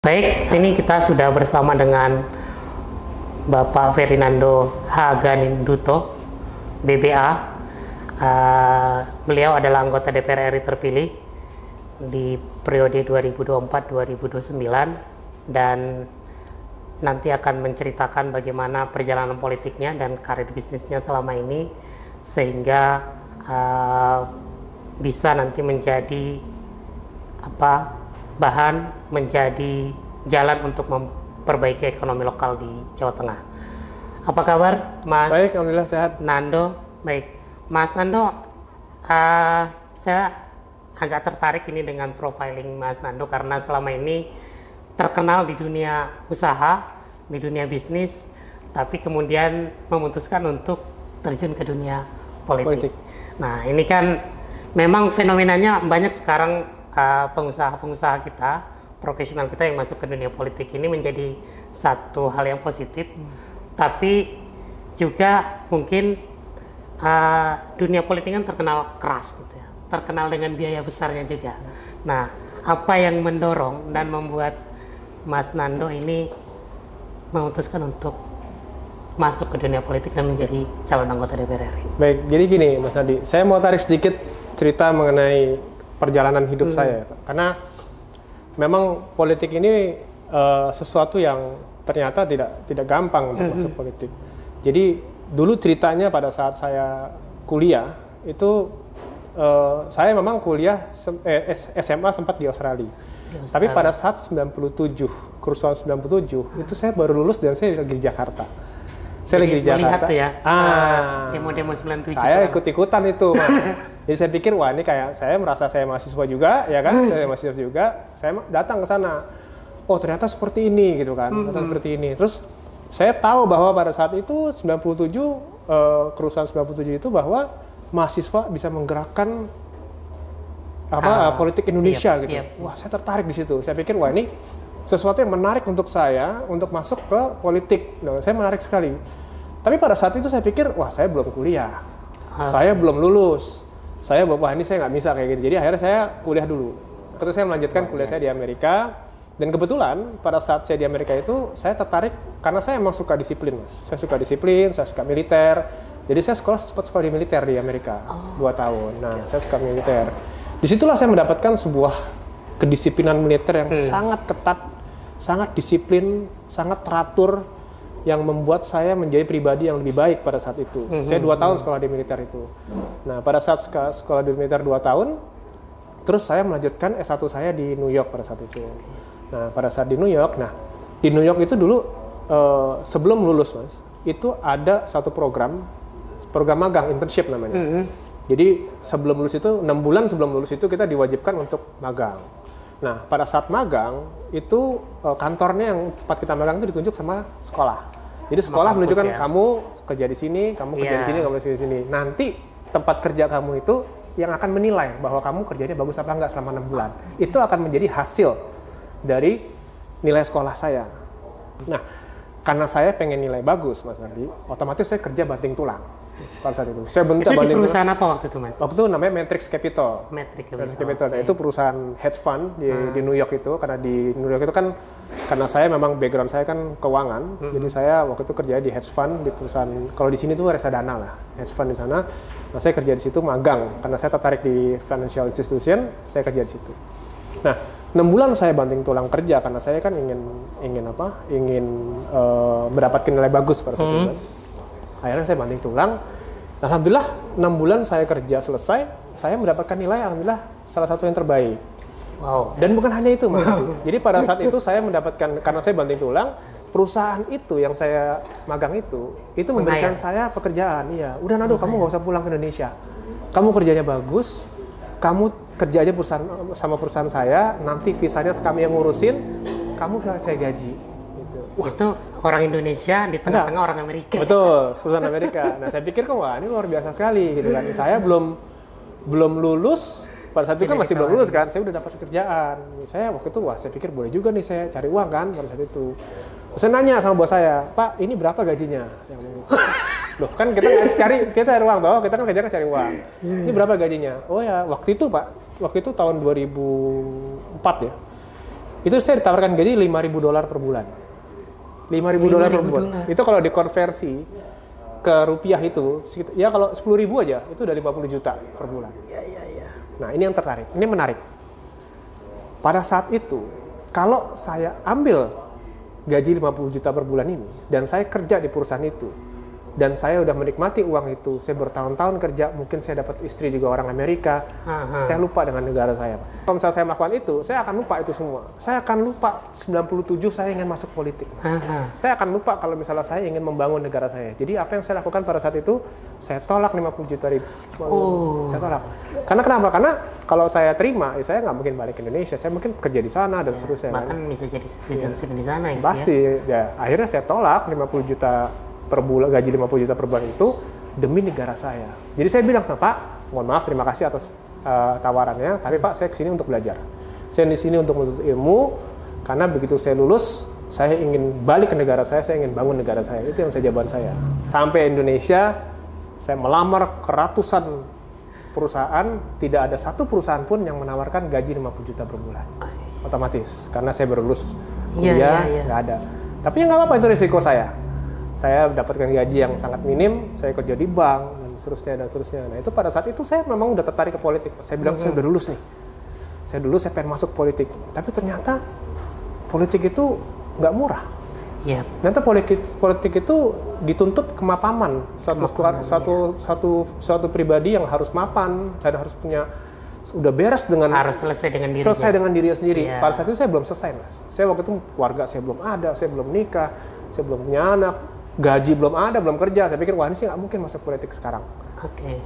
Baik, ini kita sudah bersama dengan Bapak Ferdinando H. Ganinduto, BBA. Beliau adalah anggota DPR RI terpilih di periode 2024-2029 dan nanti akan menceritakan bagaimana perjalanan politiknya dan karir bisnisnya selama ini sehingga bisa nanti menjadi bahan, menjadi jalan untuk memperbaiki ekonomi lokal di Jawa Tengah. Apa kabar, Mas? Baik, alhamdulillah sehat. Nando, baik. Mas Nando, saya agak tertarik ini dengan profiling Mas Nando karena selama ini terkenal di dunia usaha, di dunia bisnis, tapi kemudian memutuskan untuk terjun ke dunia politik. Nah, ini kan memang fenomenanya banyak sekarang pengusaha-pengusaha kita, profesional kita yang masuk ke dunia politik ini menjadi satu hal yang positif, tapi juga mungkin dunia politik kan terkenal keras gitu ya, terkenal dengan biaya besarnya juga. Nah, apa yang mendorong dan membuat Mas Nando ini memutuskan untuk masuk ke dunia politik dan menjadi calon anggota DPR RI? Baik, jadi gini Mas Nadi, saya mau tarik sedikit cerita mengenai perjalanan hidup saya, karena memang politik ini sesuatu yang ternyata tidak gampang untuk masuk politik. Jadi dulu ceritanya pada saat saya kuliah itu saya memang kuliah SMA sempat di Australia. Tapi pada saat 97, kerusuhan 97 itu saya baru lulus dan saya lagi di Jakarta. Saya lagi di Jakarta. Tuh ya, demo-demo 97. Saya ikut-ikutan itu. Jadi saya pikir wah ini kayak saya merasa saya mahasiswa juga, ya kan? Saya mahasiswa juga. Saya datang ke sana. Oh ternyata seperti ini gitu kan. Ternyata seperti ini. Terus saya tahu bahwa pada saat itu 97 kerusuhan 97 itu bahwa mahasiswa bisa menggerakkan politik Indonesia gitu. Wah, saya tertarik di situ. Saya pikir wah ini sesuatu yang menarik untuk saya untuk masuk ke politik. Nah, saya menarik sekali. Tapi pada saat itu saya pikir wah saya belum kuliah. Saya belum lulus. Saya wah ini saya nggak bisa kayak gitu. Jadi akhirnya saya kuliah dulu. Terus saya melanjutkan kuliah saya di Amerika. Dan kebetulan pada saat saya di Amerika itu saya tertarik karena saya emang suka disiplin, Mas. Saya suka disiplin, saya suka militer. Jadi saya sempat sekolah di militer di Amerika 2 tahun. Nah, saya suka militer. Disitulah saya mendapatkan sebuah kedisiplinan militer yang sangat ketat, sangat disiplin, sangat teratur, yang membuat saya menjadi pribadi yang lebih baik pada saat itu. Saya 2 tahun sekolah di militer itu. Nah, pada saat sekolah di militer 2 tahun, terus saya melanjutkan S1 saya di New York pada saat itu. Nah, pada saat di New York itu dulu sebelum lulus, Mas, itu ada satu program magang, internship namanya. Jadi sebelum lulus itu, 6 bulan sebelum lulus itu kita diwajibkan untuk magang. Nah, pada saat magang itu kantornya yang tempat kita magang itu ditunjuk sama sekolah. Jadi sekolah menunjukkan kamu kerja di sini, kamu kerja di sini, kamu kerja di sini. Nanti tempat kerja kamu itu yang akan menilai bahwa kamu kerjanya bagus apa enggak selama 6 bulan. Itu akan menjadi hasil dari nilai sekolah saya. Nah, karena saya pengen nilai bagus, Mas Nadi, otomatis saya kerja banting tulang pada saat itu. Saya bentuk itu di perusahaan apa waktu itu, Mas? Waktu itu namanya Matrix Capital. Matrix Capital. Nah, itu perusahaan hedge fund di New York itu. Karena di New York itu kan, karena saya memang background saya kan keuangan, jadi saya waktu itu kerja di hedge fund di perusahaan. Kalau di sini tuh reksadana lah, hedge fund di sana. Nah, saya kerja di situ magang karena saya tertarik di financial institution, saya kerja di situ. Nah, 6 bulan saya banting tulang kerja karena saya kan ingin mendapatkan nilai bagus pada saat itu. Akhirnya saya banting tulang. Alhamdulillah 6 bulan saya kerja selesai, saya mendapatkan nilai alhamdulillah salah satu yang terbaik. Wow. Dan bukan hanya itu, Mas. Jadi pada saat itu saya mendapatkan, karena saya banting tulang, perusahaan itu yang saya magang itu memberikan saya pekerjaan. Iya, udah Nado, kamu nggak usah pulang ke Indonesia. Kamu kerjanya bagus, kamu kerja aja sama perusahaan saya, nanti visanya kami yang ngurusin, kamu saya gaji. Gitu. Itu orang Indonesia di tengah-tengah orang Amerika. Betul, perusahaan Amerika. Nah, saya pikir wah ini luar biasa sekali gitu kan. Saya belum lulus, pada saat itu kan masih belum lulus kan, saya udah dapat pekerjaan. Saya waktu itu saya pikir boleh juga nih saya cari uang kan pada saat itu. Saya nanya sama bos saya, Pak, ini berapa gajinya? Yang gitu. Loh, kan kita cari uang toh, kita kan kerja cari uang. Ini berapa gajinya? Oh ya, waktu itu Pak, waktu itu tahun 2004 ya. Itu saya ditawarkan gaji $5.000 per bulan. $5.000 per bulan. Itu kalau dikonversi ke rupiah itu, ya kalau 10.000 aja, itu udah 50 juta per bulan. Iya. Nah, ini yang tertarik. Ini menarik. Pada saat itu, kalau saya ambil gaji 50 juta per bulan ini, dan saya kerja di perusahaan itu, dan saya udah menikmati uang itu, saya bertahun-tahun kerja, mungkin saya dapat istri juga orang Amerika, saya lupa dengan negara saya. Kalau misalnya saya melakukan itu, saya akan lupa itu semua. Saya akan lupa 97 saya ingin masuk politik. Saya akan lupa kalau misalnya saya ingin membangun negara saya. Jadi apa yang saya lakukan pada saat itu, saya tolak 50 juta ribu. Saya tolak. Karena kenapa? Karena kalau saya terima, saya nggak mungkin balik ke Indonesia. Saya mungkin kerja di sana dan seterusnya. Bahkan bisa jadi citizenship di sana gitu. Pasti. Ya, akhirnya saya tolak 50 juta per bulan, gaji 50 juta per bulan itu demi negara saya. Jadi saya bilang sama Pak, mohon maaf, terima kasih atas tawarannya, tapi Pak, saya kesini untuk belajar. Saya di sini untuk menuntut ilmu, karena begitu saya lulus, saya ingin balik ke negara saya ingin bangun negara saya. Itu yang jawaban saya. Sampai Indonesia, saya melamar ke ratusan perusahaan, tidak ada satu perusahaan pun yang menawarkan gaji 50 juta per bulan. Otomatis, karena saya baru lulus kuliah, nggak ada. Tapi ya nggak apa-apa, itu risiko saya. Saya dapatkan gaji yang sangat minim, saya kerja di bank, dan seterusnya. Nah itu pada saat itu saya memang udah tertarik ke politik. Saya bilang, saya udah lulus nih. Saya pengen masuk politik. Tapi ternyata politik itu nggak murah. Ternyata politik itu dituntut kemapanan. Suatu pribadi yang harus mapan, dan harus punya, udah beres dengan, harus selesai dengan dirinya sendiri. Pada saat itu saya belum selesai, Mas. Saya waktu itu keluarga saya belum ada, saya belum nikah, saya belum punya anak, gaji belum ada, belum kerja. Saya pikir, wah ini sih nggak mungkin masuk politik sekarang.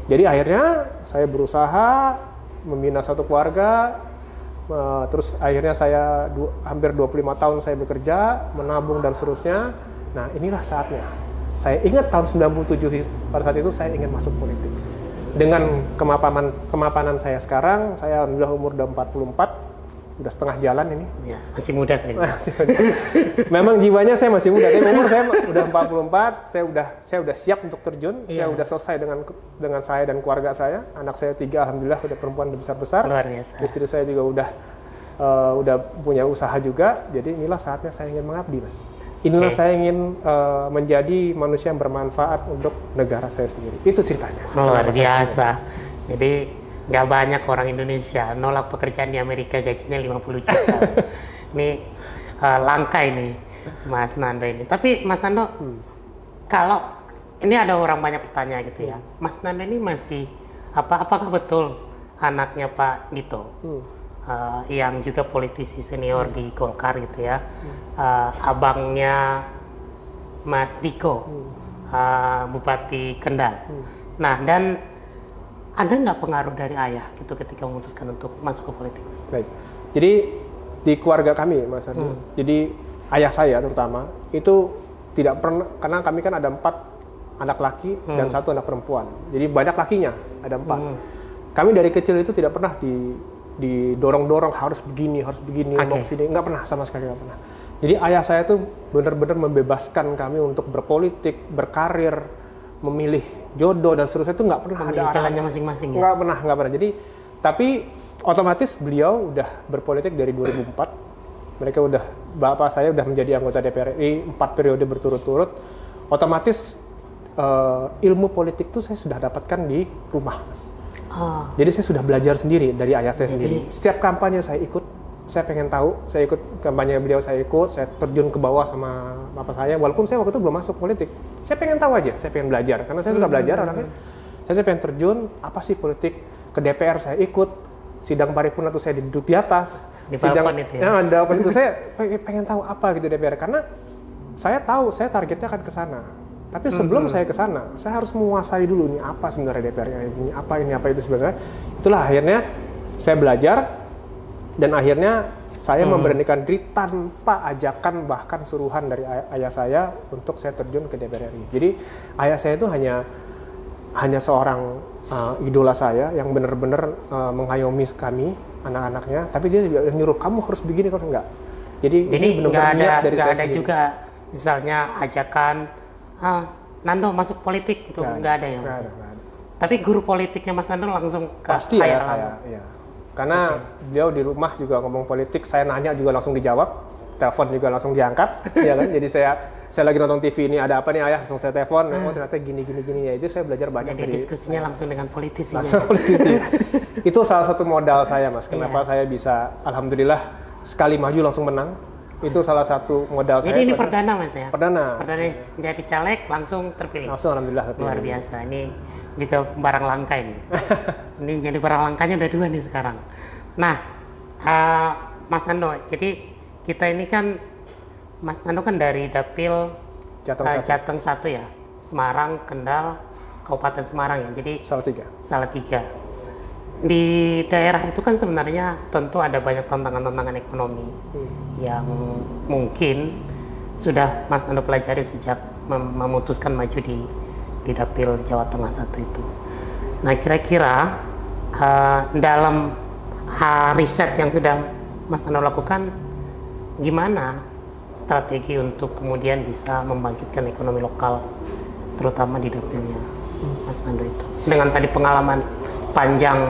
Jadi akhirnya saya berusaha membina satu keluarga, terus akhirnya saya hampir 25 tahun saya bekerja, menabung dan seterusnya. Nah inilah saatnya. Saya ingat tahun 97, pada saat itu saya ingin masuk politik. Dengan kemapanan saya sekarang, saya alhamdulillah umur udah 44, udah setengah jalan ini. Masih muda kan? Memang jiwanya saya masih muda, tapi umur saya udah 44, saya udah siap untuk terjun, saya udah selesai dengan saya dan keluarga saya. Anak saya 3, alhamdulillah udah perempuan, udah besar-besar. Luar biasa. Istri saya juga udah punya usaha juga, jadi inilah saatnya saya ingin mengabdi, Mas. Inilah saya ingin menjadi manusia yang bermanfaat untuk negara saya sendiri. Itu ceritanya. Luar biasa. Jadi nggak banyak orang Indonesia nolak pekerjaan di Amerika gajinya 50 juta. Ini langka ini, Mas Nando ini. Tapi Mas Nando, kalau ini ada orang banyak bertanya gitu ya, Mas Nando ini masih apakah betul anaknya Pak Dito, yang juga politisi senior di Golkar gitu ya, abangnya Mas Diko, Bupati Kendal. Nah, dan ada nggak pengaruh dari ayah gitu ketika memutuskan untuk masuk ke politik? Baik. Jadi di keluarga kami, Mas Andi, jadi ayah saya terutama itu tidak pernah, karena kami kan ada 4 anak laki dan 1 anak perempuan. Jadi banyak lakinya, ada 4. Kami dari kecil itu tidak pernah didorong-dorong harus begini, mau kesini, nggak pernah, sama sekali nggak pernah. Jadi ayah saya tuh benar-benar membebaskan kami untuk berpolitik, berkarir, memilih jodoh dan seterusnya, itu nggak pernah ada jalannya masing-masing ya? Nggak pernah. Jadi, tapi otomatis beliau udah berpolitik dari 2004. Bapak saya udah menjadi anggota DPR RI 4 periode berturut-turut. Otomatis ilmu politik itu saya sudah dapatkan di rumah, Mas. Jadi saya sudah belajar sendiri dari ayah saya sendiri. Setiap kampanye saya ikut, saya pengen tahu, saya ikut kampanye beliau, saya terjun ke bawah sama bapak saya, walaupun saya waktu itu belum masuk politik. Saya pengen tahu aja, saya pengen belajar, karena saya suka belajar orangnya. Saya pengen terjun, apa sih politik, ke DPR saya ikut, sidang paripurna itu saya duduk di atas, di balkon itu ya? Itu saya pengen tahu apa gitu DPR, karena saya tahu, saya targetnya akan ke sana. Tapi sebelum saya ke sana, saya harus menguasai dulu, ini apa sebenarnya DPR, ini apa itu sebenarnya. Itulah akhirnya saya belajar, dan akhirnya saya memberanikan diri tanpa ajakan bahkan suruhan dari ayah saya untuk saya terjun ke DPR RI. Jadi ayah saya itu hanya seorang idola saya yang benar-benar mengayomi kami, anak-anaknya. Tapi dia juga nyuruh, kamu harus begini, kalau enggak. Jadi benar-benar niat dari saya sendiri. Juga misalnya ajakan, Nando masuk politik itu nggak ada ya? Nggak ada. Tapi guru politiknya Mas Nando langsung ke pasti ayah saya. Iya. Karena beliau di rumah juga ngomong politik, saya nanya juga langsung dijawab, telepon juga langsung diangkat, ya kan? Jadi saya lagi nonton TV ini ada apa nih ayah, langsung saya telepon, oh ternyata gini ya. Itu saya belajar banyak. Jadi diskusinya langsung dengan politisi. Langsung politisi. Itu salah satu modal saya, Mas. Kenapa saya bisa, alhamdulillah sekali maju langsung menang. Itu salah satu modal saya. Jadi ini perdana, Mas ya? Perdana jadi caleg langsung terpilih. Langsung alhamdulillah terpilih. Luar biasa. Ini juga barang langka ini. Ini jadi barang langkanya udah 2 nih sekarang. Nah, Mas Nando, jadi kita ini kan Mas Nando kan dari Dapil Jateng 1 ya, Semarang, Kendal, Kabupaten Semarang ya. Jadi Salatiga. Di daerah itu kan sebenarnya tentu ada banyak tantangan-tantangan ekonomi yang mungkin sudah Mas Nando pelajari sejak memutuskan maju di Dapil Jawa Tengah 1 itu. Nah, kira-kira dalam riset yang sudah Mas Nando lakukan, gimana strategi untuk kemudian bisa membangkitkan ekonomi lokal, terutama di dapilnya Mas Nando itu, dengan tadi pengalaman panjang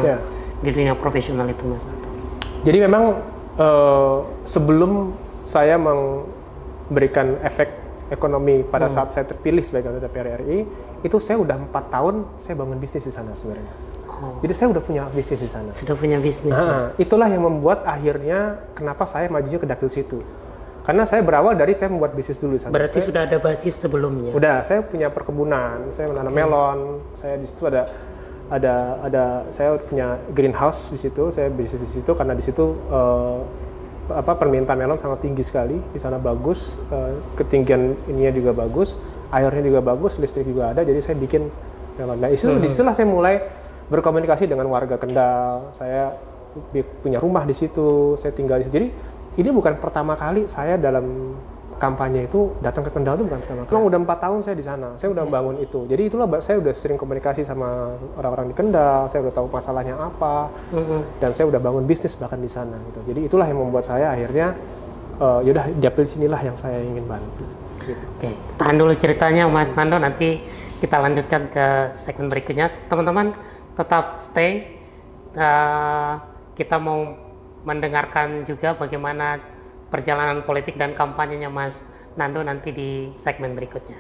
di dunia profesional itu, Mas Nando? Jadi memang sebelum saya memberikan efek ekonomi pada saat saya terpilih sebagai anggota DPR RI, itu saya udah 4 tahun saya bangun bisnis di sana sebenarnya. Jadi saya udah punya bisnis di sana. Sudah punya bisnis. Itulah yang membuat akhirnya kenapa saya majunya ke dapil situ. Karena saya berawal dari saya membuat bisnis dulu di sana. Berarti sudah ada basis sebelumnya. Udah, saya punya perkebunan, saya menanam melon, saya di situ ada saya punya greenhouse di situ, saya bisnis di situ karena di situ permintaan melon sangat tinggi sekali, di sana bagus, ketinggian ininya juga bagus, airnya juga bagus, listrik juga ada, jadi saya bikin melon. Nah, disitulah saya mulai berkomunikasi dengan warga Kendal, saya punya rumah di situ, saya tinggal di situ. Jadi ini bukan pertama kali saya dalam kampanye itu datang ke Kendal, itu bukan pertama kali. Memang udah 4 tahun saya di sana, saya udah bangun itu. Jadi itulah saya udah sering komunikasi sama orang-orang di Kendal, saya udah tahu masalahnya apa, dan saya udah bangun bisnis bahkan di sana. Gitu. Jadi itulah yang membuat saya akhirnya, yaudah dapil sinilah yang saya ingin bantu. Gitu. Oke, tahan dulu ceritanya Mas Nando, nanti kita lanjutkan ke segmen berikutnya. Teman-teman tetap stay, kita mau mendengarkan juga bagaimana perjalanan politik dan kampanyenya Mas Nando nanti di segmen berikutnya.